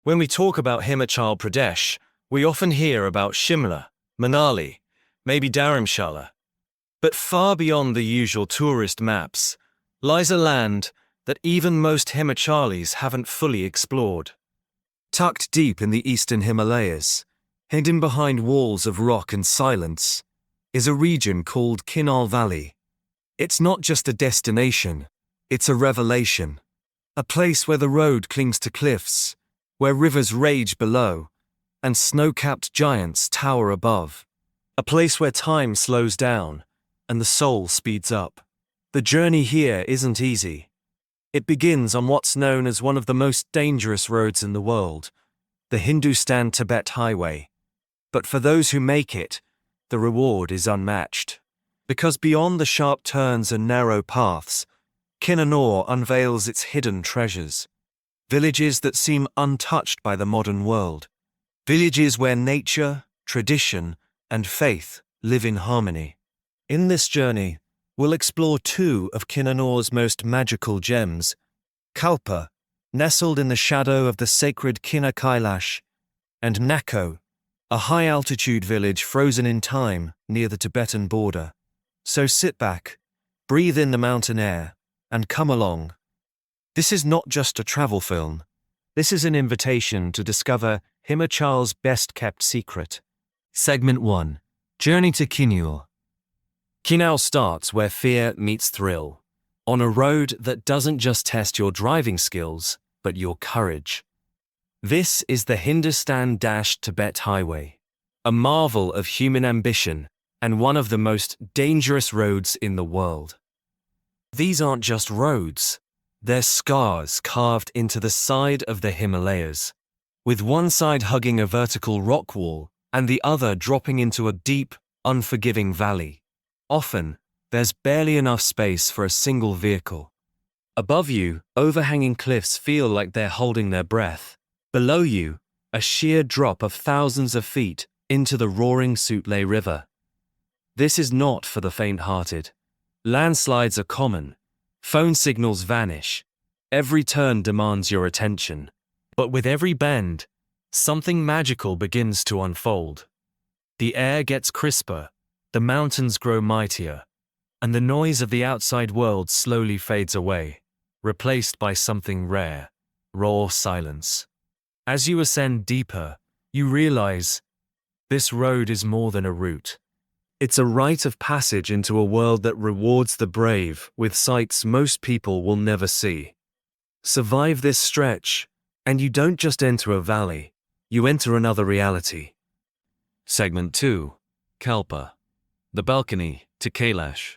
When we talk about Himachal Pradesh, we often hear about Shimla, Manali, maybe Dharamshala. But far beyond the usual tourist maps lies a land that even most Himachalis haven't fully explored. Tucked deep in the eastern Himalayas, hidden behind walls of rock and silence, is a region called Kinnaur Valley. It's not just a destination, it's a revelation. A place where the road clings to cliffs, where rivers rage below, and snow-capped giants tower above. A place where time slows down, and the soul speeds up. The journey here isn't easy. It begins on what's known as one of the most dangerous roads in the world, the Hindustan-Tibet Highway. But for those who make it, the reward is unmatched. Because beyond the sharp turns and narrow paths, Kinnaur unveils its hidden treasures. Villages that seem untouched by the modern world. Villages where nature, tradition, and faith live in harmony. In this journey, we'll explore two of Kinnaur's most magical gems, Kalpa, nestled in the shadow of the sacred Kinnaur Kailash, and Nako, a high-altitude village frozen in time near the Tibetan border. So sit back, breathe in the mountain air, and come along. This is not just a travel film. This is an invitation to discover Himachal's best-kept secret. Segment 1. Journey to Kinnaur. Kinnaur starts where fear meets thrill, on a road that doesn't just test your driving skills, but your courage. This is the Hindustan-Tibet Highway, a marvel of human ambition and one of the most dangerous roads in the world. These aren't just roads, they're scars carved into the side of the Himalayas, with one side hugging a vertical rock wall and the other dropping into a deep, unforgiving valley. Often, there's barely enough space for a single vehicle. Above you, overhanging cliffs feel like they're holding their breath. Below you, a sheer drop of thousands of feet into the roaring Sutlej River. This is not for the faint-hearted. Landslides are common. Phone signals vanish. Every turn demands your attention. But with every bend, something magical begins to unfold. The air gets crisper, the mountains grow mightier, and the noise of the outside world slowly fades away, replaced by something rare, raw silence. As you ascend deeper, you realize this road is more than a route. It's a rite of passage into a world that rewards the brave with sights most people will never see. Survive this stretch, and you don't just enter a valley, you enter another reality. Segment 2. Kalpa. The balcony to Kailash.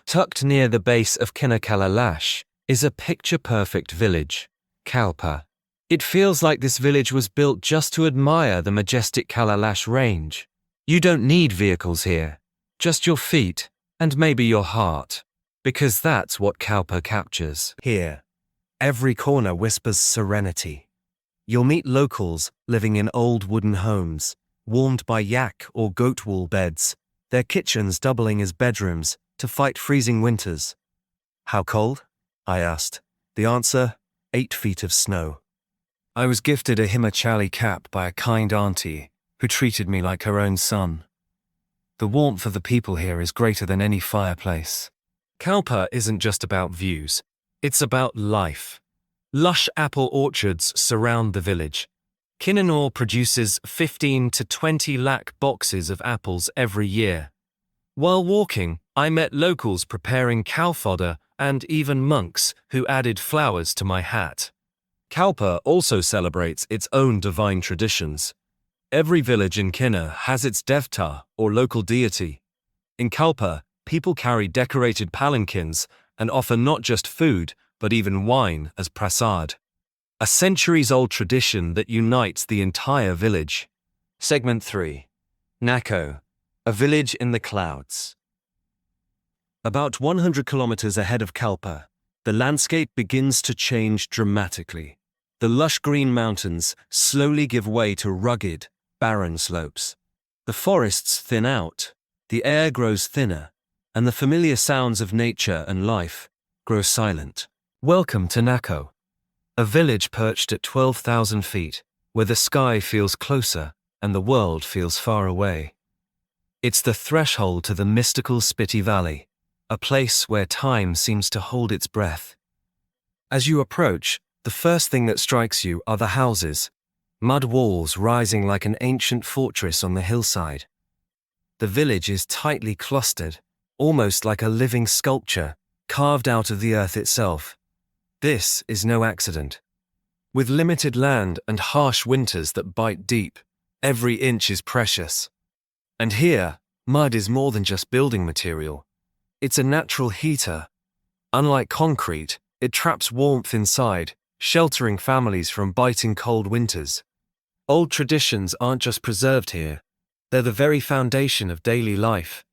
Tucked near the base of Kinnaur Kailash is a picture-perfect village, Kalpa. It feels like this village was built just to admire the majestic Kailash range. You don't need vehicles here, just your feet and maybe your heart, because that's what Kalpa captures. Here, every corner whispers serenity. You'll meet locals living in old wooden homes, warmed by yak or goat wool beds, their kitchens doubling as bedrooms to fight freezing winters. How cold? I asked. The answer, 8 feet of snow. I was gifted a Himachali cap by a kind auntie who treated me like her own son. The warmth of the people here is greater than any fireplace. Kalpa isn't just about views, it's about life. Lush apple orchards surround the village. Kinnaur produces 15 to 20 lakh boxes of apples every year. While walking, I met locals preparing cow fodder and even monks who added flowers to my hat. Kalpa also celebrates its own divine traditions. Every village in Kinnaur has its devta, or local deity. In Kalpa, people carry decorated palanquins and offer not just food, but even wine as prasad. A centuries-old tradition that unites the entire village. Segment 3. Nako, a village in the clouds. About 100 kilometers ahead of Kalpa, the landscape begins to change dramatically. The lush green mountains slowly give way to rugged, barren slopes. The forests thin out, the air grows thinner, and the familiar sounds of nature and life grow silent. Welcome to Nako, a village perched at 12,000 feet, where the sky feels closer and the world feels far away. It's the threshold to the mystical Spiti Valley, a place where time seems to hold its breath. As you approach, the first thing that strikes you are the houses, mud walls rising like an ancient fortress on the hillside. The village is tightly clustered, almost like a living sculpture, carved out of the earth itself. This is no accident. With limited land and harsh winters that bite deep, every inch is precious. And here, mud is more than just building material. It's a natural heater. Unlike concrete, it traps warmth inside, sheltering families from biting cold winters. Old traditions aren't just preserved here, they're the very foundation of daily life.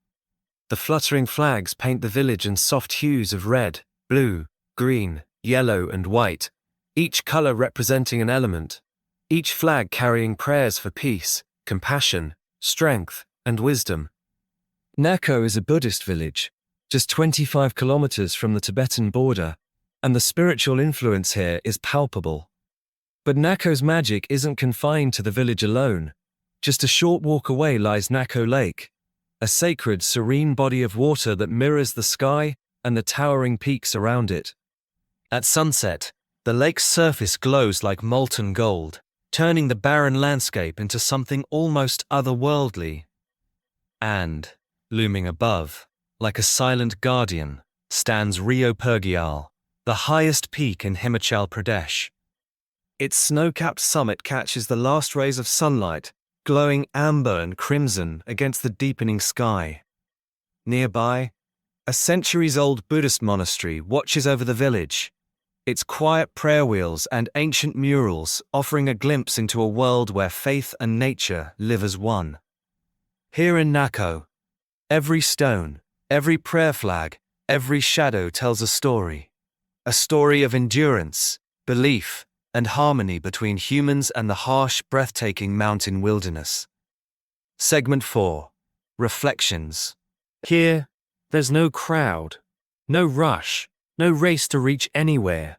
The fluttering flags paint the village in soft hues of red, blue, green, yellow, and white, each color representing an element, each flag carrying prayers for peace, compassion, strength, and wisdom. Nako is a Buddhist village, just 25 kilometers from the Tibetan border, and the spiritual influence here is palpable. But Nako's magic isn't confined to the village alone. Just a short walk away lies Nako Lake, a sacred, serene body of water that mirrors the sky and the towering peaks around it. At sunset, the lake's surface glows like molten gold, turning the barren landscape into something almost otherworldly. And, looming above, like a silent guardian, stands Rio Pergial, the highest peak in Himachal Pradesh. Its snow-capped summit catches the last rays of sunlight, glowing amber and crimson against the deepening sky. Nearby, a centuries-old Buddhist monastery watches over the village, its quiet prayer wheels and ancient murals offering a glimpse into a world where faith and nature live as one. Here in Nako, every stone, every prayer flag, every shadow tells a story of endurance, belief, and harmony between humans and the harsh, breathtaking mountain wilderness. Segment 4. Reflections. Here, there's no crowd, no rush, no race to reach anywhere.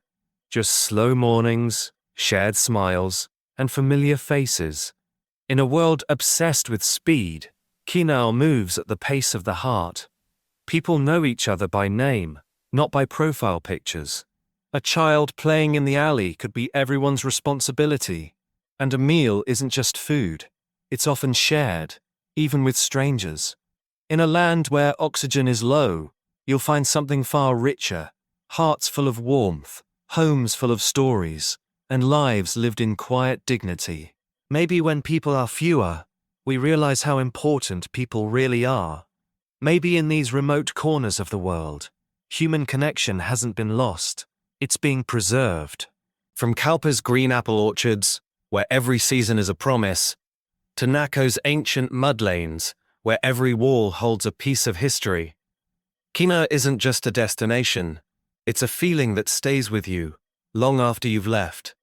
Just slow mornings, shared smiles, and familiar faces. In a world obsessed with speed, Kinnaur moves at the pace of the heart. People know each other by name, not by profile pictures. A child playing in the alley could be everyone's responsibility. And a meal isn't just food. It's often shared, even with strangers. In a land where oxygen is low, you'll find something far richer. Hearts full of warmth, homes full of stories, and lives lived in quiet dignity. Maybe when people are fewer, we realize how important people really are. Maybe in these remote corners of the world, human connection hasn't been lost. It's being preserved. From Kalpa's green apple orchards, where every season is a promise, to Nako's ancient mud lanes, where every wall holds a piece of history. Kinnaur isn't just a destination. It's a feeling that stays with you, long after you've left.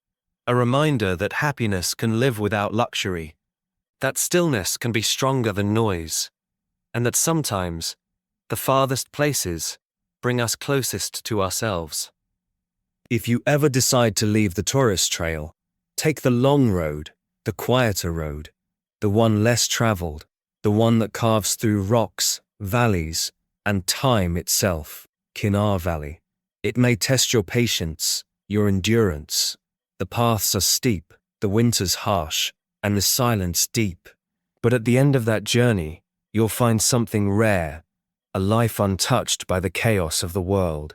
A reminder that happiness can live without luxury, that stillness can be stronger than noise, and that sometimes, the farthest places bring us closest to ourselves. If you ever decide to leave the tourist trail, take the long road, the quieter road, the one less traveled, the one that carves through rocks, valleys, and time itself, Kinnaur Valley. It may test your patience, your endurance. The paths are steep, the winters harsh, and the silence deep. But at the end of that journey, you'll find something rare, a life untouched by the chaos of the world.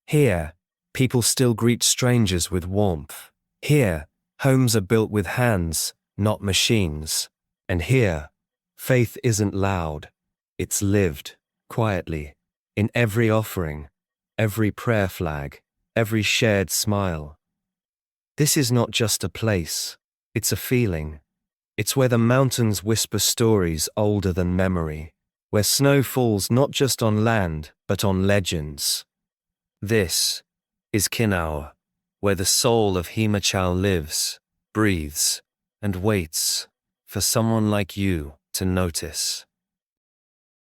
Here, people still greet strangers with warmth. Here, homes are built with hands, not machines. And here, faith isn't loud. It's lived, quietly, in every offering, every prayer flag, every shared smile. This is not just a place, it's a feeling. It's where the mountains whisper stories older than memory, where snow falls not just on land, but on legends. This is Kinnaur, where the soul of Himachal lives, breathes, and waits for someone like you to notice.